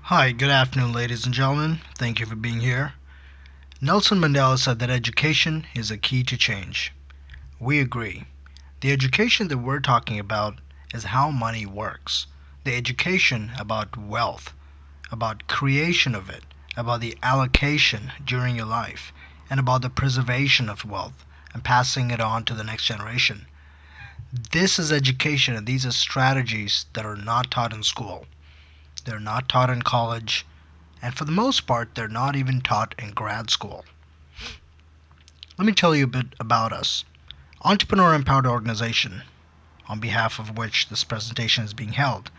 Hi, good afternoon, ladies and gentlemen. Thank you for being here. Nelson Mandela said that education is a key to change. We agree. The education that we're talking about is how money works. The education about wealth, about creation of it, about the allocation during your life, and about the preservation of wealth and passing it on to the next generation. This is education, and these are strategies that are not taught in school. They're not taught in college, and for the most part, they're not even taught in grad school. Let me tell you a bit about us. Entrepreneur Empowered Organization, on behalf of which this presentation is being held,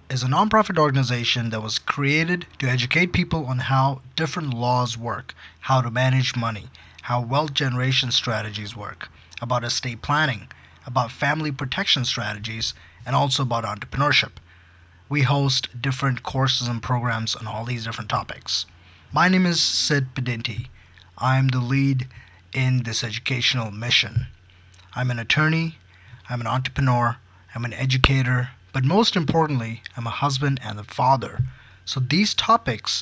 is a nonprofit organization that was created to educate people on how different laws work, how to manage money, how wealth generation strategies work, about estate planning, about family protection strategies, and also about entrepreneurship. We host different courses and programs on all these different topics. My name is Sid Pedinti. I'm the lead in this educational mission. I'm an attorney, I'm an entrepreneur, I'm an educator, but most importantly, I'm a husband and a father. So these topics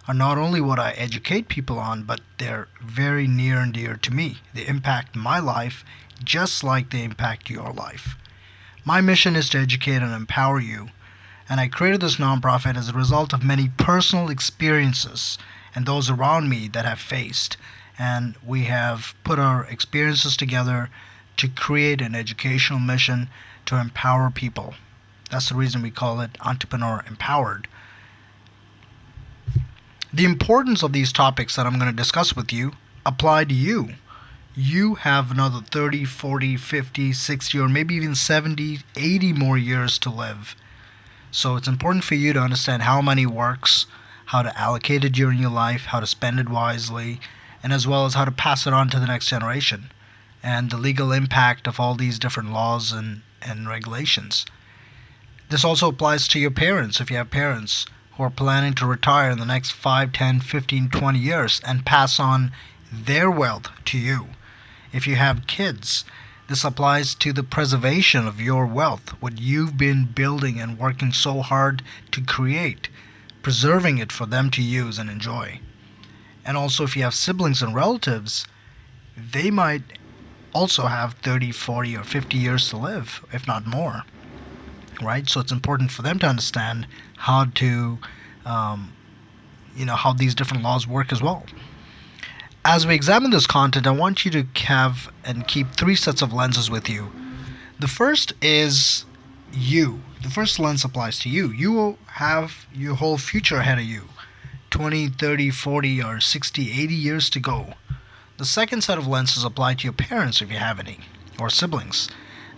are not only what I educate people on, but they're very near and dear to me. They impact my life just like they impact your life. My mission is to educate and empower you, and I created this nonprofit as a result of many personal experiences and those around me that have faced. And we have put our experiences together to create an educational mission to empower people. That's the reason we call it Entrepreneur Empowered. The importance of these topics that I'm going to discuss with you apply to you. You have another 30, 40, 50, 60, or maybe even 70, 80 more years to live. So it's important for you to understand how money works, how to allocate it during your life, how to spend it wisely, and as well as how to pass it on to the next generation, and the legal impact of all these different laws and regulations. This also applies to your parents if you have parents who are planning to retire in the next 5, 10, 15, 20 years and pass on their wealth to you. If you have kids, this applies to the preservation of your wealth, what you've been building and working so hard to create, preserving it for them to use and enjoy. And also, if you have siblings and relatives, they might also have 30, 40, or 50 years to live, if not more. Right? So it's important for them to understand how to, how these different laws work as well. As we examine this content, I want you to have and keep three sets of lenses with you. The first is you. The first lens applies to you. You will have your whole future ahead of you. 20, 30, 40, or 60, 80 years to go. The second set of lenses apply to your parents if you have any, or siblings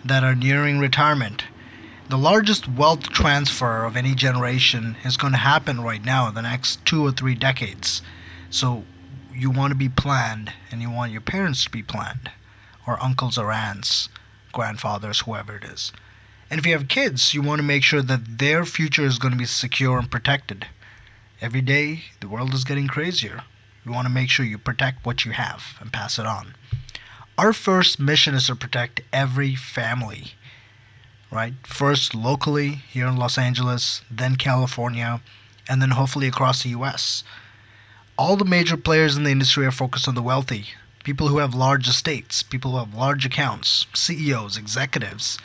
that are nearing retirement. The largest wealth transfer of any generation is going to happen right now in the next 2 or 3 decades. So you want to be planned, and you want your parents to be planned, or uncles or aunts, grandfathers, whoever it is. And if you have kids, you want to make sure that their future is going to be secure and protected. Every day, the world is getting crazier. You want to make sure you protect what you have and pass it on. Our first mission is to protect every family, right? First locally here in Los Angeles, then California, and then hopefully across the US. All the major players in the industry are focused on the wealthy, people who have large estates, people who have large accounts, CEOs, executives.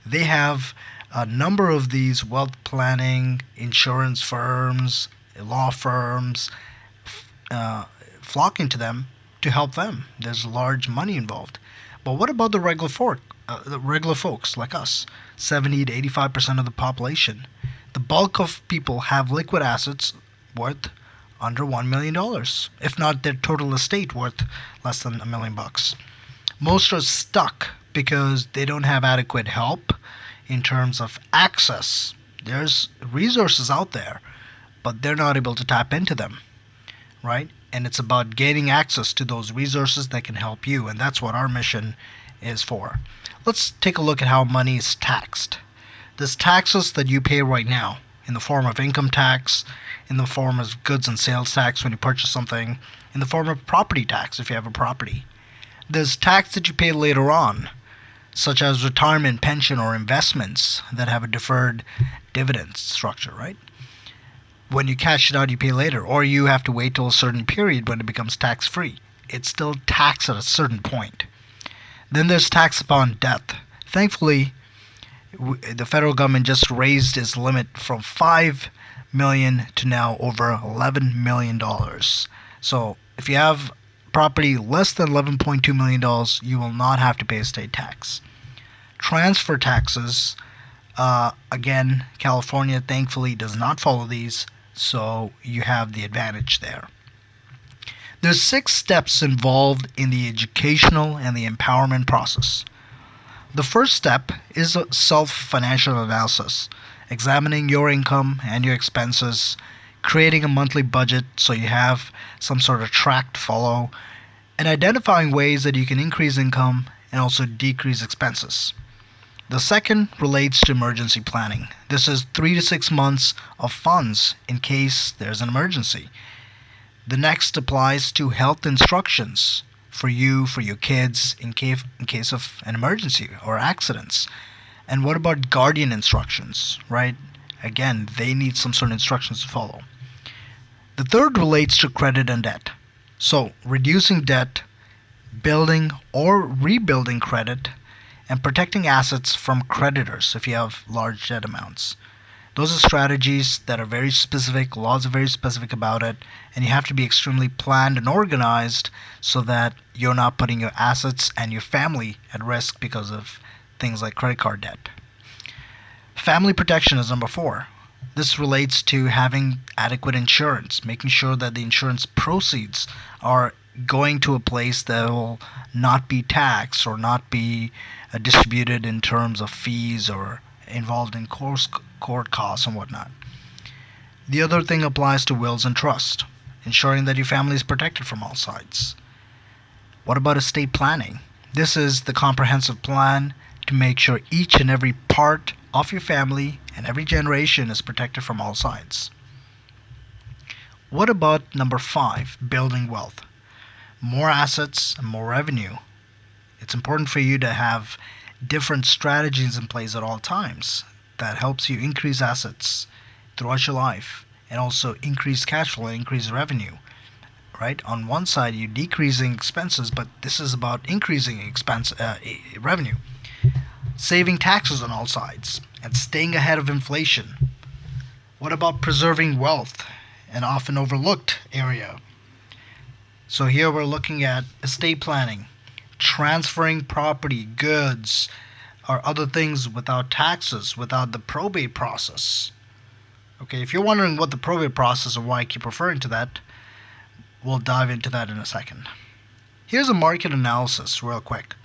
They have a number of these wealth planning, insurance firms, law firms flocking to them to help them. There's large money involved. But what about the regular folks like us? 70 to 85% of the population. The bulk of people have liquid assets worth under $1 million, if not their total estate worth less than $1 million. Most are stuck because they don't have adequate help in terms of access. There's resources out there, but they're not able to tap into them, right? And it's about gaining access to those resources that can help you, and that's what our mission is for. Let's take a look at how money is taxed. There's taxes that you pay right now in the form of income tax, in the form of goods and sales tax when you purchase something, in the form of property tax if you have a property. There's tax that you pay later on, such as retirement, pension, or investments that have a deferred dividend structure, right? When you cash it out, you pay later, or you have to wait till a certain period when it becomes tax free. It's still taxed at a certain point. Then there's tax upon death. Thankfully, the federal government just raised its limit from $5 million to now over $11 million. So if you have property less than $11.2 million, you will not have to pay estate tax. Transfer taxes, again, California thankfully does not follow these, so you have the advantage there. There's 6 steps involved in the educational and the empowerment process. The first step is a self-financial analysis, examining your income and your expenses, creating a monthly budget so you have some sort of track to follow, and identifying ways that you can increase income and also decrease expenses. The second relates to emergency planning. This is 3 to 6 months of funds in case there's an emergency. The next applies to health instructions for you, for your kids, in case of an emergency or accidents. And what about guardian instructions, right? Again, they need some sort of instructions to follow. The third relates to credit and debt. So, reducing debt, building or rebuilding credit, and protecting assets from creditors if you have large debt amounts. Those are strategies that are very specific, laws are very specific about it, and you have to be extremely planned and organized so that you're not putting your assets and your family at risk because of things like credit card debt. Family protection is number 4. This relates to having adequate insurance, making sure that the insurance proceeds are going to a place that will not be taxed or not be distributed in terms of fees or involved in court costs and whatnot. The other thing applies to wills and trust, ensuring that your family is protected from all sides. What about estate planning? This is the comprehensive plan to make sure each and every part of your family and every generation is protected from all sides. What about number 5, building wealth? More assets and more revenue. It's important for you to have different strategies in place at all times that helps you increase assets throughout your life and also increase cash flow and increase revenue. Right? On one side, you're decreasing expenses, but this is about increasing revenue. Saving taxes on all sides and staying ahead of inflation. What about preserving wealth, an often overlooked area? So here we're looking at estate planning, transferring property, goods, or other things without taxes, without the probate process. Okay, if you're wondering what the probate process and why I keep referring to that, we'll dive into that in a second. Here's a market analysis real quick.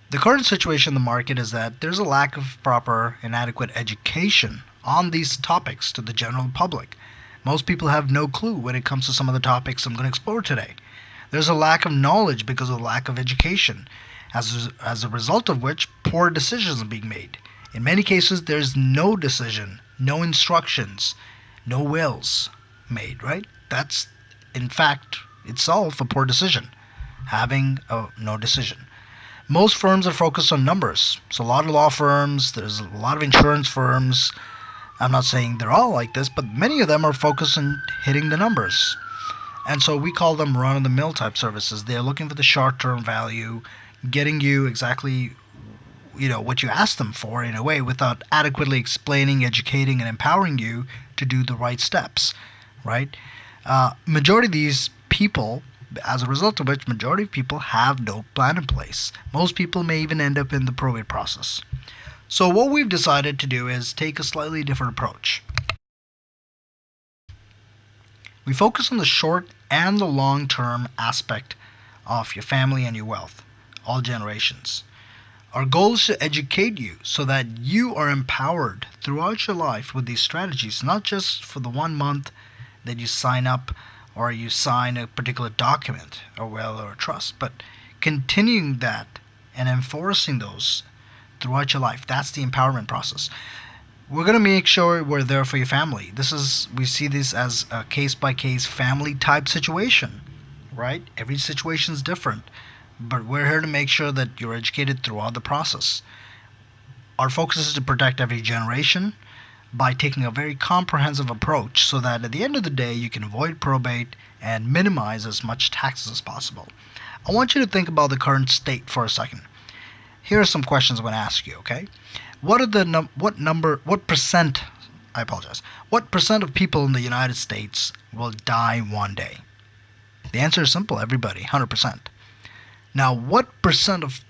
The current situation in the market is that there's a lack of proper and adequate education on these topics to the general public. Most people have no clue when it comes to some of the topics I'm going to explore today. There's a lack of knowledge because of the lack of education, as a result of which poor decisions are being made. In many cases, there's no decision, no instructions, no wills made, right? That's, in fact, itself a poor decision, having no decision. Most firms are focused on numbers. So a lot of law firms, there's a lot of insurance firms. I'm not saying they're all like this, but many of them are focused on hitting the numbers. And so we call them run-of-the-mill type services. They're looking for the short-term value, getting you exactly what you ask them for in a way without adequately explaining, educating, and empowering you to do the right steps, right? Majority of these people, as a result of which majority of people have no plan in place. Most people may even end up in the probate process. So what we've decided to do is take a slightly different approach. We focus on the short and the long-term aspect of your family and your wealth, all generations. Our goal is to educate you so that you are empowered throughout your life with these strategies, not just for the 1 month that you sign up or you sign a particular document, a will or a trust, but continuing that and enforcing those throughout your life. That's the empowerment process. We're going to make sure we're there for your family. We see this as a case-by-case family type situation, right? Every situation is different, but we're here to make sure that you're educated throughout the process. Our focus is to protect every generation. by taking a very comprehensive approach so that at the end of the day you can avoid probate and minimize as much taxes as possible. I want you to think about the current state for a second. Here are some questions I'm going to ask you, okay? What percent, I apologize, what percent of people in the United States will die one day? The answer is simple, everybody, 100%. Now, what percent of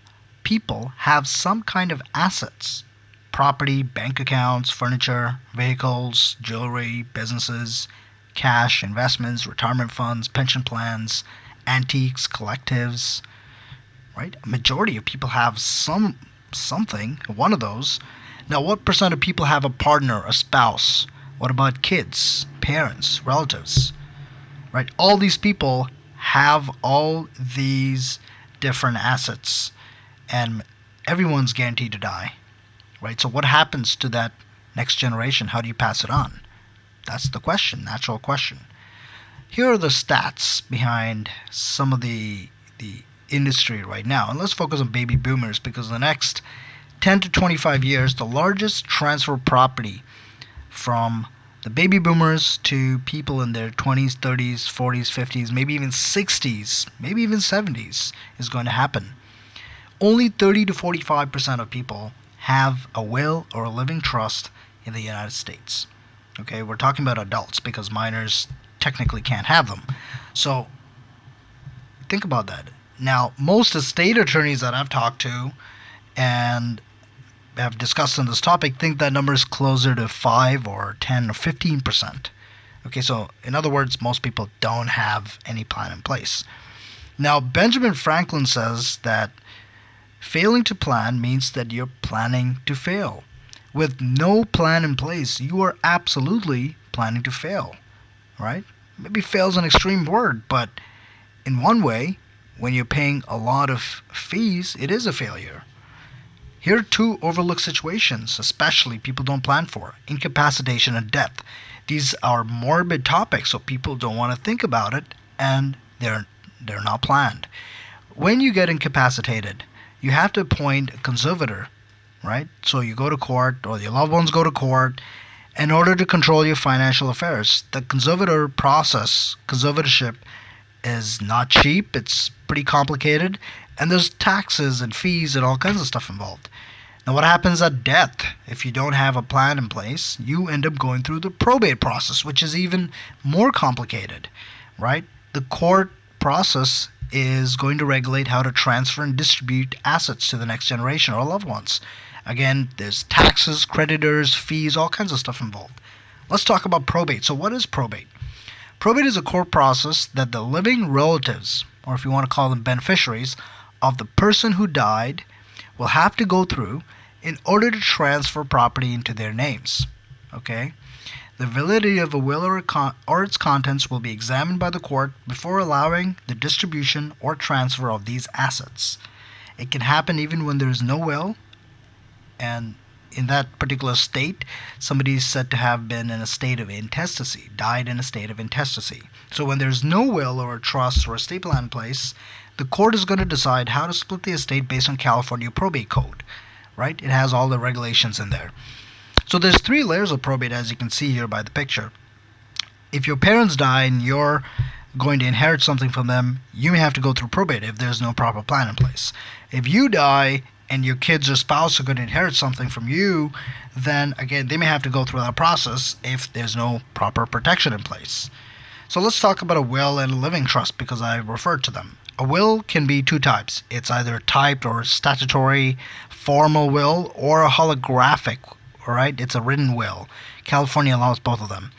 people have some kind of assets? Property, bank accounts, furniture, vehicles, jewelry, businesses, cash, investments, retirement funds, pension plans, antiques, collectives, right? A majority of people have something, one of those. Now, what percent of people have a partner, a spouse? What about kids, parents, relatives? Right? All these people have all these different assets, and everyone's guaranteed to die. Right? So what happens to that next generation? How do you pass it on? That's the question, natural question. Here are the stats behind some of the industry right now. And let's focus on baby boomers, because in the next 10 to 25 years, the largest transfer of property from the baby boomers to people in their 20s, 30s, 40s, 50s, maybe even 60s, maybe even 70s is going to happen. Only 30 to 45% of people have a will or a living trust in the United States. Okay, we're talking about adults because minors technically can't have them. So think about that. Now, most estate attorneys that I've talked to and have discussed on this topic think that number is closer to 5 or 10 or 15%. Okay, so in other words, most people don't have any plan in place. Now, Benjamin Franklin says that failing to plan means that you're planning to fail. With no plan in place, you are absolutely planning to fail, right? Maybe fail is an extreme word, but in one way, when you're paying a lot of fees, it is a failure. Here are two overlooked situations, especially people don't plan for: incapacitation and death. These are morbid topics, so people don't want to think about it, and they're not planned. When you get incapacitated, you have to appoint a conservator, right? So you go to court, or your loved ones go to court, in order to control your financial affairs. The conservatorship is not cheap. It's pretty complicated, and there's taxes and fees and all kinds of stuff involved. Now, what happens at death? If you don't have a plan in place, you end up going through the probate process, which is even more complicated, right? The court process is going to regulate how to transfer and distribute assets to the next generation or loved ones. Again, there's taxes, creditors, fees, all kinds of stuff involved. Let's talk about probate. So what is probate? Probate is a court process that the living relatives, or if you want to call them beneficiaries, of the person who died will have to go through in order to transfer property into their names. Okay? The validity of a will or its contents will be examined by the court before allowing the distribution or transfer of these assets. It can happen even when there is no will, and in that particular state, somebody is said to have been in a state of intestacy, died in a state of intestacy. So when there's no will or a trust or estate plan in place, the court is going to decide how to split the estate based on California Probate Code, right? It has all the regulations in there. So there's 3 layers of probate, as you can see here by the picture. If your parents die and you're going to inherit something from them, you may have to go through probate if there's no proper plan in place. If you die and your kids or spouse are going to inherit something from you, then again, they may have to go through that process if there's no proper protection in place. So let's talk about a will and a living trust, because I referred to them. A will can be 2 types. It's either typed or statutory formal will, or a holographic, all right? It's a written will. California allows both of them.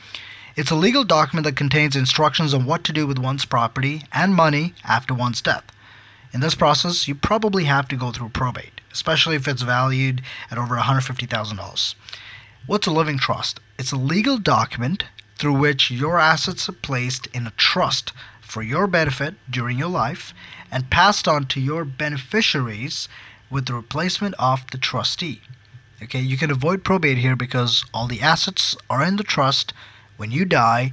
It's a legal document that contains instructions on what to do with one's property and money after one's death. In this process, you probably have to go through probate, especially if it's valued at over $150,000. What's a living trust? It's a legal document through which your assets are placed in a trust for your benefit during your life and passed on to your beneficiaries with the replacement of the trustee. Okay, you can avoid probate here because all the assets are in the trust. When you die,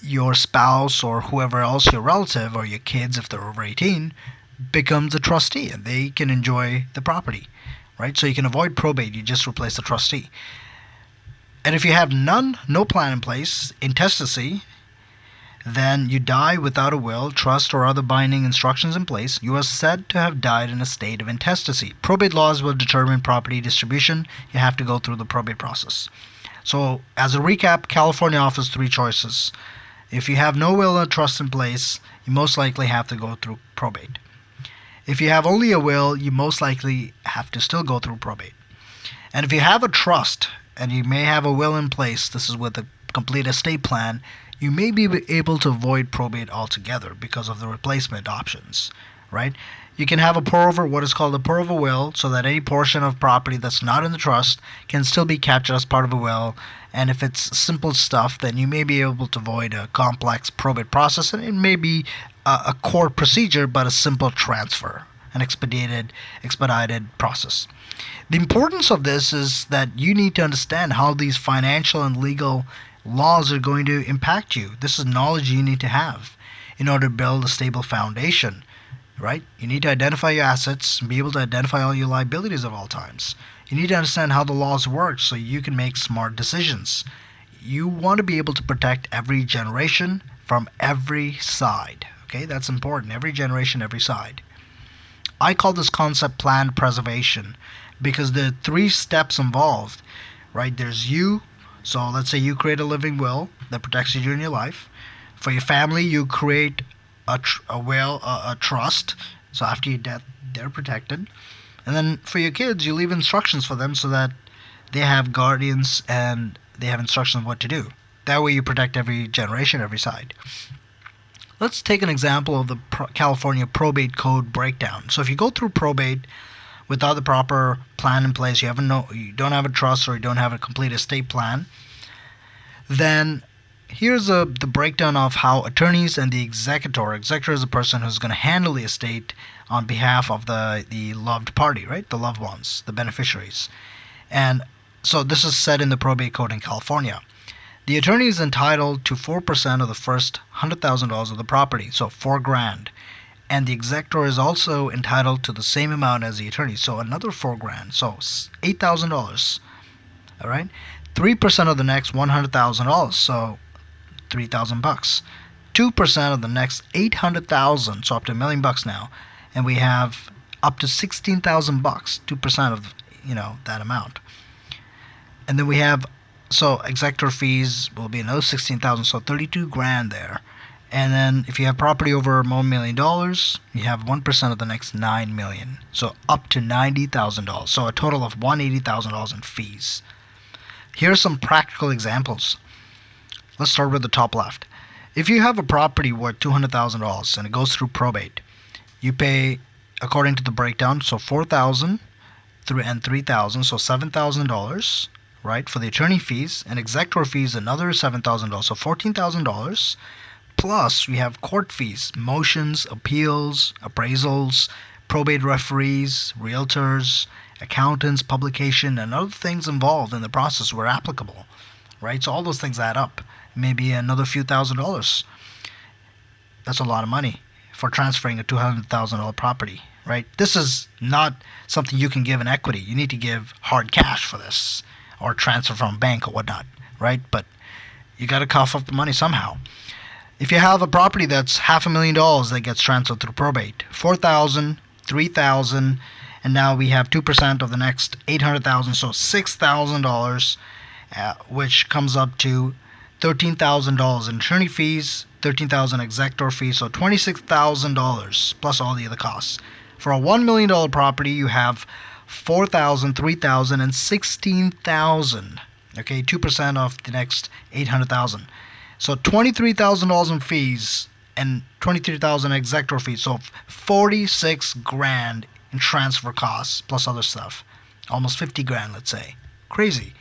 your spouse or whoever else, your relative or your kids, if they're over 18, becomes a trustee and they can enjoy the property, right? So you can avoid probate. You just replace the trustee. And if you have no plan in place, intestacy, then you die without a will, trust, or other binding instructions in place, you are said to have died in a state of intestacy. Probate laws will determine property distribution. You have to go through the probate process. So, as a recap, California offers three choices. If you have no will or trust in place, you most likely have to go through probate. If you have only a will, you most likely have to still go through probate. And if you have a trust, and you may have a will in place, this is with a complete estate plan, you may be able to avoid probate altogether because of the replacement options, right? You can have a pour-over, what is called a pour-over will, so that any portion of property that's not in the trust can still be captured as part of a will. And if it's simple stuff, then you may be able to avoid a complex probate process, and it may be a court procedure, but a simple transfer, an expedited process. The importance of this is that you need to understand how these financial and legal laws are going to impact you. This is knowledge you need to have in order to build a stable foundation, right? You need to identify your assets and be able to identify all your liabilities at all times. You need to understand how the laws work so you can make smart decisions. You want to be able to protect every generation from every side. Okay, that's important. Every generation, every side. I call this concept planned preservation because there are three steps involved, right? There's you. So let's say you create a living will that protects you during your life. For your family, you create a trust. So after your death, they're protected. And then for your kids, you leave instructions for them so that they have guardians and they have instructions on what to do. That way you protect every generation, every side. Let's take an example of the California Probate Code breakdown. So if you go through probate without the proper plan in place, you don't have a trust or you don't have a complete estate plan, then here's the breakdown of how attorneys and the executor is a person who's going to handle the estate on behalf of the loved party, right? The loved ones, the beneficiaries. And so this is set in the probate code in California. The attorney is entitled to 4% of the first $100,000 of the property, so $4,000. And the executor is also entitled to the same amount as the attorney, so another $4,000, so $8,000. All right, 3% of the next $100,000, so $3,000. 2% of the next $800,000, so up to $1 million now, and we have up to $16,000. 2% of that amount, and then we have executor fees will be another $16,000, so $32,000 there. And then if you have property over $1 million, you have 1% of the next $9 million. So up to $90,000. So a total of $180,000 in fees. Here are some practical examples. Let's start with the top left. If you have a property worth $200,000 and it goes through probate, you pay according to the breakdown, so $4,000 and $3,000, so $7,000, right, for the attorney fees, and executor fees another $7,000, so $14,000. Plus, we have court fees, motions, appeals, appraisals, probate referees, realtors, accountants, publication, and other things involved in the process where applicable, right? So all those things add up. Maybe another few $1,000s. That's a lot of money for transferring a $200,000 property, right? This is not something you can give in equity. You need to give hard cash for this or transfer from a bank or whatnot, right? But you got to cough up the money somehow. If you have a property that's $500,000 that gets transferred through probate, $4,000, $3,000, and now we have 2% of the next $800,000, so $6,000, which comes up to $13,000 in attorney fees, $13,000 executor fees, so $26,000 plus all the other costs. For a $1 million property, you have $4,000, $3,000, and $16,000. Okay, 2% of the next $800,000. So $23,000 in fees and $23,000 executor fees. So $46,000 in transfer costs plus other stuff. Almost $50,000, let's say. Crazy.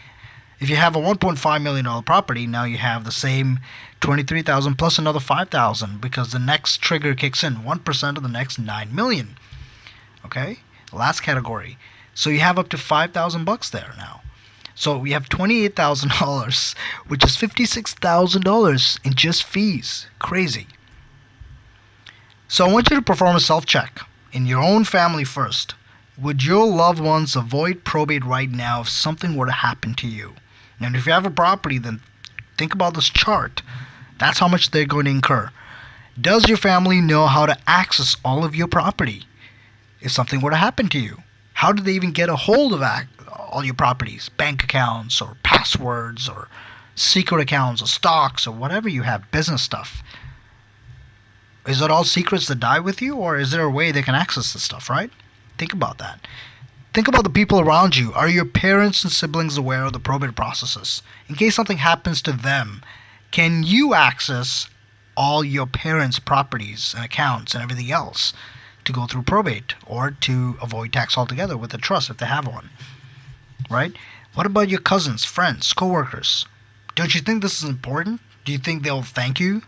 If you have a $1.5 million property, now you have the same $23,000 plus another $5,000 because the next trigger kicks in 1% of the next $9 million. Okay, last category. So you have up to $5,000 there now. So we have $28,000, which is $56,000 in just fees. Crazy. So I want you to perform a self-check in your own family first. Would your loved ones avoid probate right now if something were to happen to you? And if you have a property, then think about this chart. That's how much they're going to incur. Does your family know how to access all of your property if something were to happen to you? How do they even get a hold of all your properties? Bank accounts or passwords or secret accounts or stocks or whatever you have, business stuff. Is it all secrets that die with you, or is there a way they can access this stuff, right? Think about that. Think about the people around you. Are your parents and siblings aware of the probate processes? In case something happens to them, can you access all your parents' properties and accounts and everything else to go through probate or to avoid tax altogether with a trust if they have one, right? What about your cousins, friends, coworkers? Don't you think this is important? Do you think they'll thank you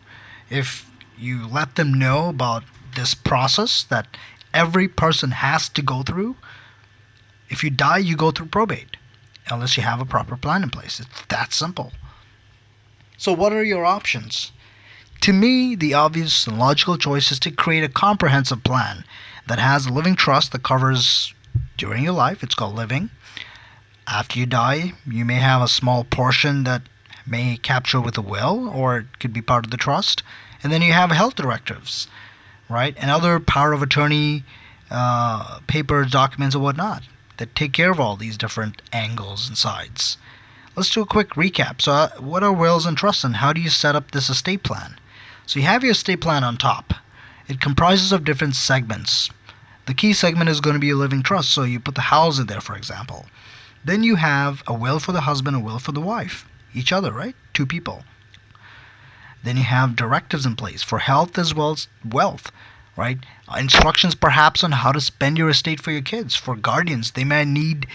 if you let them know about this process that every person has to go through? If you die, you go through probate, unless you have a proper plan in place. It's that simple. So what are your options? To me, the obvious and logical choice is to create a comprehensive plan that has a living trust that covers during your life. It's called living. After you die, you may have a small portion that may capture with a will, or it could be part of the trust. And then you have health directives, right? And other power of attorney papers, documents, and whatnot that take care of all these different angles and sides. Let's do a quick recap. So what are wills and trusts, and how do you set up this estate plan? So you have your estate plan on top. It comprises of different segments. The key segment is going to be a living trust, so you put the house in there, for example. Then you have a will for the husband, a will for the wife, each other, right? Two people. Then you have directives in place for health as well as wealth, right? Instructions perhaps on how to spend your estate for your kids. For guardians, they may need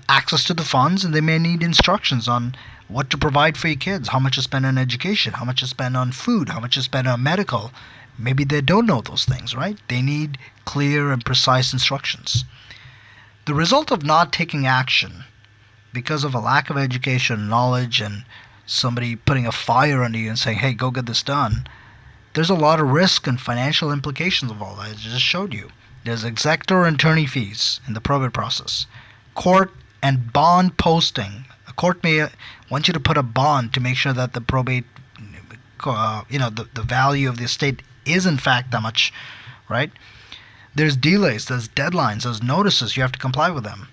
access to the funds, and they may need instructions on what to provide for your kids, how much to spend on education, how much to spend on food, how much to spend on medical. Maybe they don't know those things, right? They need clear and precise instructions. The result of not taking action because of a lack of education, knowledge, and somebody putting a fire under you and saying, hey, go get this done, there's a lot of risk and financial implications of all that. I just showed you. There's executor and attorney fees in the probate process. Court and bond posting. A court may want you to put a bond to make sure that the probate, the value of the estate is in fact that much, right? There's delays, there's deadlines, there's notices. You have to comply with them.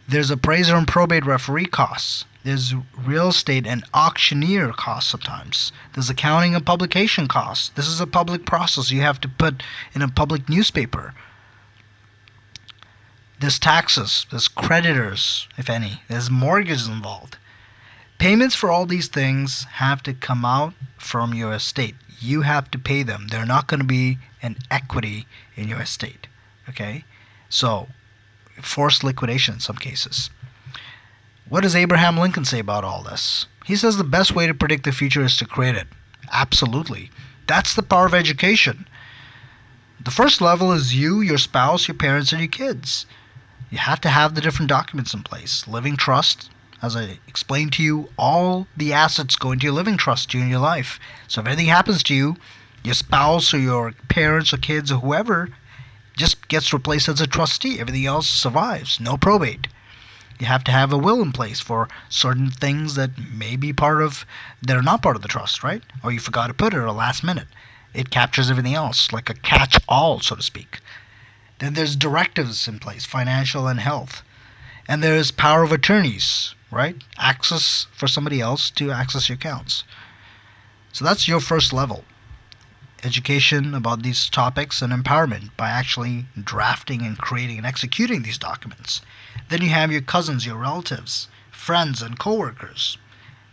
There's appraiser and probate referee costs. There's real estate and auctioneer costs sometimes. There's accounting and publication costs. This is a public process. You have to put in a public newspaper. There's taxes. There's creditors, if any. There's mortgages involved. Payments for all these things have to come out from your estate. You have to pay them. They're not going to be an equity in your estate. Okay? So, forced liquidation in some cases. What does Abraham Lincoln say about all this? He says the best way to predict the future is to create it. Absolutely. That's the power of education. The first level is you, your spouse, your parents, and your kids. You have to have the different documents in place. Living trust, as I explained to you, all the assets go into your living trust during your life. So if anything happens to you, your spouse or your parents or kids or whoever just gets replaced as a trustee. Everything else survives. No probate. You have to have a will in place for certain things that may be that are not part of the trust, right? Or you forgot to put it at the last minute. It captures everything else, like a catch-all, so to speak. Then there's directives in place, financial and health. And there's power of attorneys, right? Access for somebody else to access your accounts. So that's your first level. Education about these topics and empowerment by actually drafting and creating and executing these documents. Then you have your cousins, your relatives, friends, and coworkers.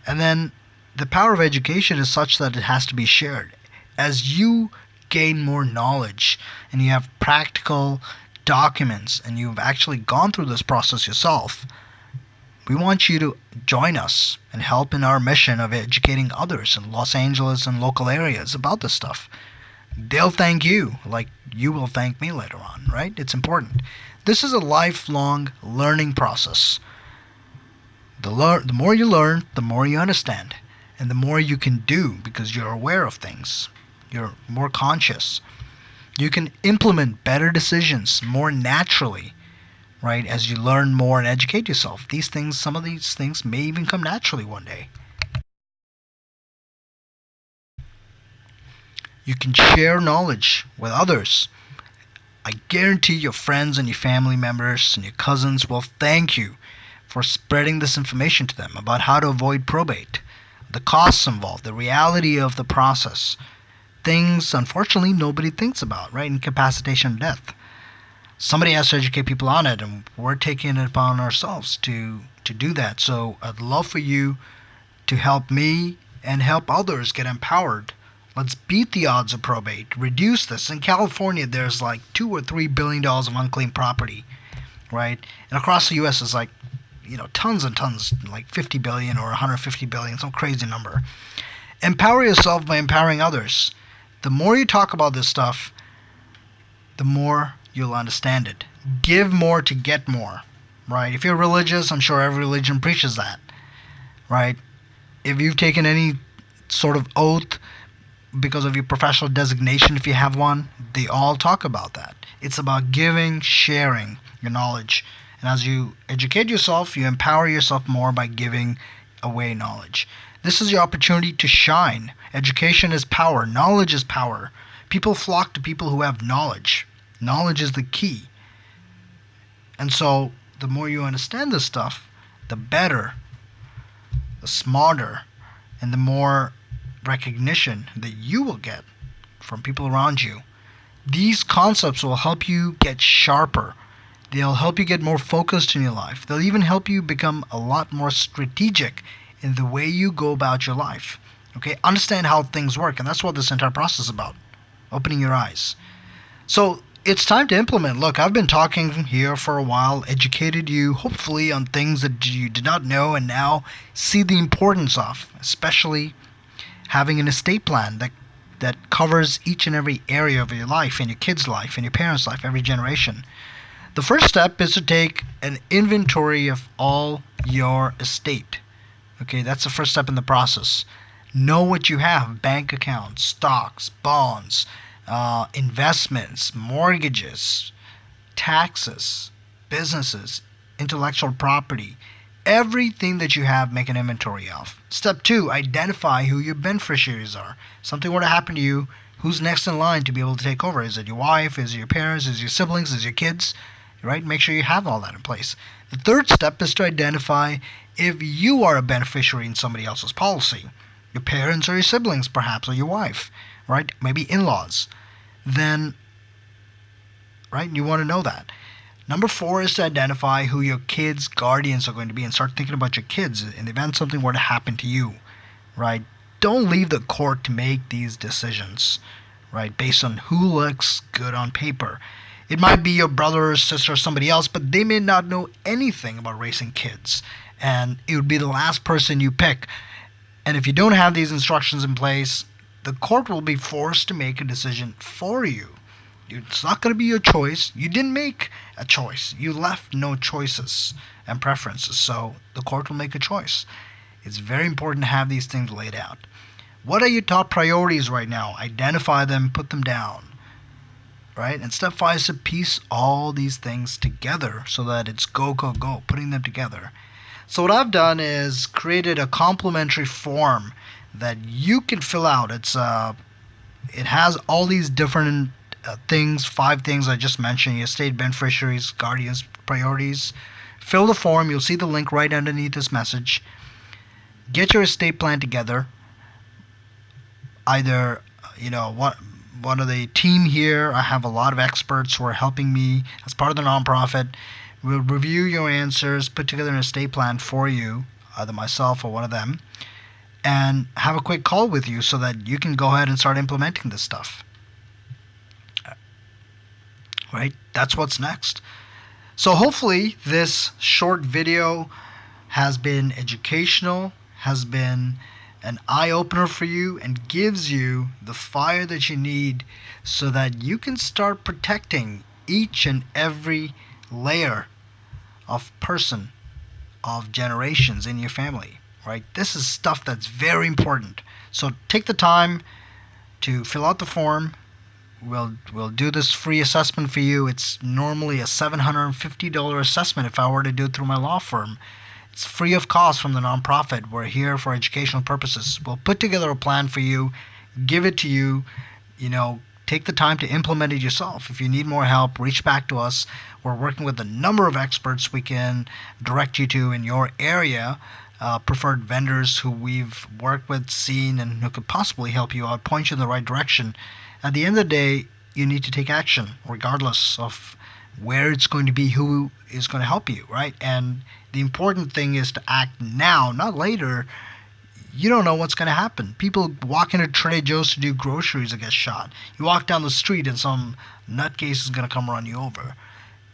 And then the power of education is such that it has to be shared. As you gain more knowledge and you have practical documents and you've actually gone through this process yourself, we want you to join us and help in our mission of educating others in Los Angeles and local areas about this stuff. They'll thank you like you will thank me later on, right? It's important. This is a lifelong learning process. The more you learn, the more you understand, and the more you can do because you're aware of things. You're more conscious. You can implement better decisions more naturally, right? As you learn more and educate yourself, some of these things may even come naturally one day. You can share knowledge with others. I guarantee your friends and your family members and your cousins will thank you for spreading this information to them about how to avoid probate, the costs involved, the reality of the process. Things, unfortunately, nobody thinks about, right? Incapacitation, death. Somebody has to educate people on it, and we're taking it upon ourselves to do that. So I'd love for you to help me and help others get empowered. Let's beat the odds of probate. Reduce this. In California, there's like $2 or $3 billion of unclaimed property, right? And across the U.S., it's like, tons and tons, like 50 billion or 150 billion, some crazy number. Empower yourself by empowering others. The more you talk about this stuff, the more you'll understand it. Give more to get more, right? If you're religious, I'm sure every religion preaches that, right? If you've taken any sort of oath because of your professional designation, if you have one, they all talk about that. It's about giving, sharing your knowledge. And as you educate yourself, you empower yourself more by giving away knowledge. This is your opportunity to shine. Education is power. Knowledge is power. People flock to people who have knowledge. Knowledge is the key. And so the more you understand this stuff, the better, the smarter, and the more recognition that you will get from people around you. These concepts will help you get sharper. They'll help you get more focused in your life. They'll even help you become a lot more strategic in the way you go about your life. Okay, understand how things work, and that's what this entire process is about. Opening your eyes. So it's time to implement. Look, I've been talking here for a while, educated you hopefully on things that you did not know and now see the importance of, especially having an estate plan that covers each and every area of your life, and your kids' life, and your parents' life, every generation. The first step is to take an inventory of all your estate. Okay, that's the first step in the process. Know what you have: bank accounts, stocks, bonds, investments, mortgages, taxes, businesses, intellectual property. Everything that you have, make an inventory of. Step 2, identify who your beneficiaries are. Something were to happen to you, who's next in line to be able to take over? Is it your wife? Is it your parents? Is it your siblings? Is it your kids? Right? Make sure you have all that in place. The third step is to identify if you are a beneficiary in somebody else's policy. Your parents or your siblings, perhaps, or your wife, right? Maybe in-laws. Then, right, you want to know that. Number 4 is to identify who your kids' guardians are going to be and start thinking about your kids in the event something were to happen to you, right? Don't leave the court to make these decisions, right, based on who looks good on paper. It might be your brother or sister or somebody else, but they may not know anything about raising kids, and it would be the last person you pick. And if you don't have these instructions in place, the court will be forced to make a decision for you. It's not going to be your choice. You didn't make a choice. You left no choices and preferences, so the court will make a choice. It's very important to have these things laid out. What are your top priorities right now? Identify them, put them down, right? And step 5 is to piece all these things together so that it's go, go, go, putting them together. So what I've done is created a complimentary form that you can fill out. It has all these different things, 5 things I just mentioned: your estate, beneficiaries, guardians, priorities. Fill the form. You'll see the link right underneath this message. Get your estate plan together. Either, one of the team here, I have a lot of experts who are helping me as part of the nonprofit. We'll review your answers, put together an estate plan for you, either myself or one of them, and have a quick call with you so that you can go ahead and start implementing this stuff. Right? That's what's next. So hopefully this short video has been educational, has been an eye-opener for you, and gives you the fire that you need so that you can start protecting each and every layer of person, of generations in your family. Right? This is stuff that's very important. So take the time to fill out the form. we'll do this free assessment for you. It's normally a $750 assessment if I were to do it through my law firm. It's free of cost from the nonprofit. We're here for educational purposes. We'll put together a plan for you, give it to you, take the time to implement it yourself. If you need more help, reach back to us. We're working with a number of experts we can direct you to in your area, preferred vendors who we've worked with, seen, and who could possibly help you out, point you in the right direction. At the end of the day, you need to take action, regardless of where it's going to be, who is going to help you, right? And the important thing is to act now, not later. You don't know what's going to happen. People walk into Trader Joe's to do groceries and get shot. You walk down the street and some nutcase is going to come run you over.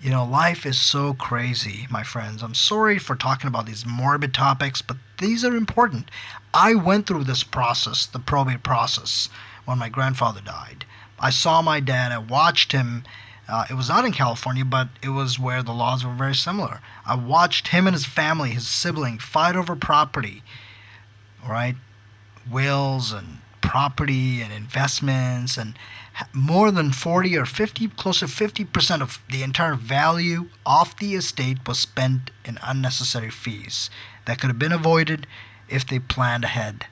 Life is so crazy, my friends. I'm sorry for talking about these morbid topics, but these are important. I went through this process, the probate process, when my grandfather died. I saw my dad. I watched him. It was not in California, but it was where the laws were very similar. I watched him and his family, his sibling, fight over property, right? Wills and property and investments, and more than 40 or 50, close to 50% of the entire value of the estate was spent in unnecessary fees that could have been avoided if they planned ahead.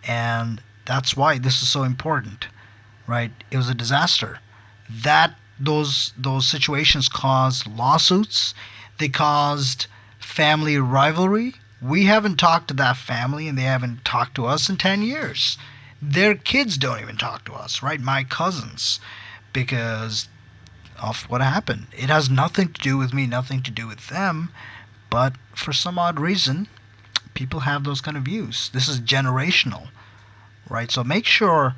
And that's why this is so important, right? It was a disaster. Those situations caused lawsuits. They caused family rivalry. We haven't talked to that family, and they haven't talked to us in 10 years. Their kids don't even talk to us, right? My cousins, because of what happened. It has nothing to do with me, nothing to do with them, but for some odd reason, people have those kind of views. This is generational, right? So make sure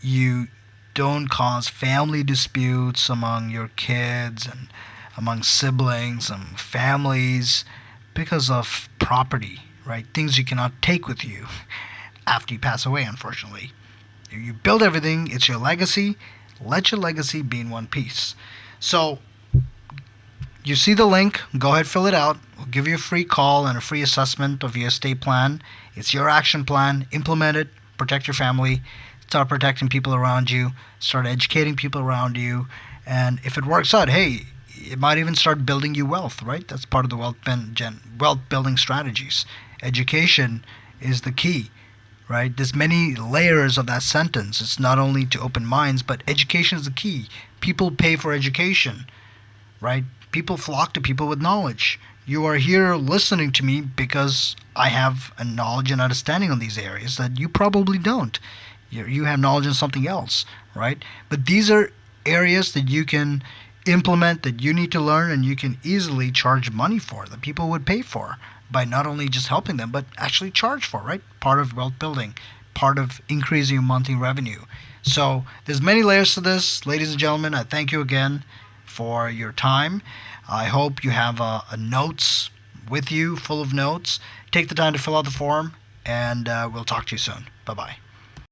you don't cause family disputes among your kids and among siblings and families because of property, right? Things you cannot take with you after you pass away, unfortunately. You build everything, it's your legacy. Let your legacy be in one piece. So you see the link, go ahead, fill it out. We'll give you a free call and a free assessment of your estate plan. It's your action plan. Implement it, protect your family, start protecting people around you, start educating people around you, and if it works out, hey, it might even start building you wealth, right? That's part of the wealth building strategies. Education is the key, right? There's many layers of that sentence. It's not only to open minds, but education is the key. People pay for education, right? People flock to people with knowledge. You are here listening to me because I have a knowledge and understanding on these areas that you probably don't. You have knowledge in something else, right? But these are areas that you can implement, that you need to learn, and you can easily charge money for, that people would pay for, by not only just helping them, but actually charge for, right? Part of wealth building, part of increasing your monthly revenue. So there's many layers to this. Ladies and gentlemen, I thank you again for your time. I hope you have a notes with you, full of notes. Take the time to fill out the form, and we'll talk to you soon. Bye-bye.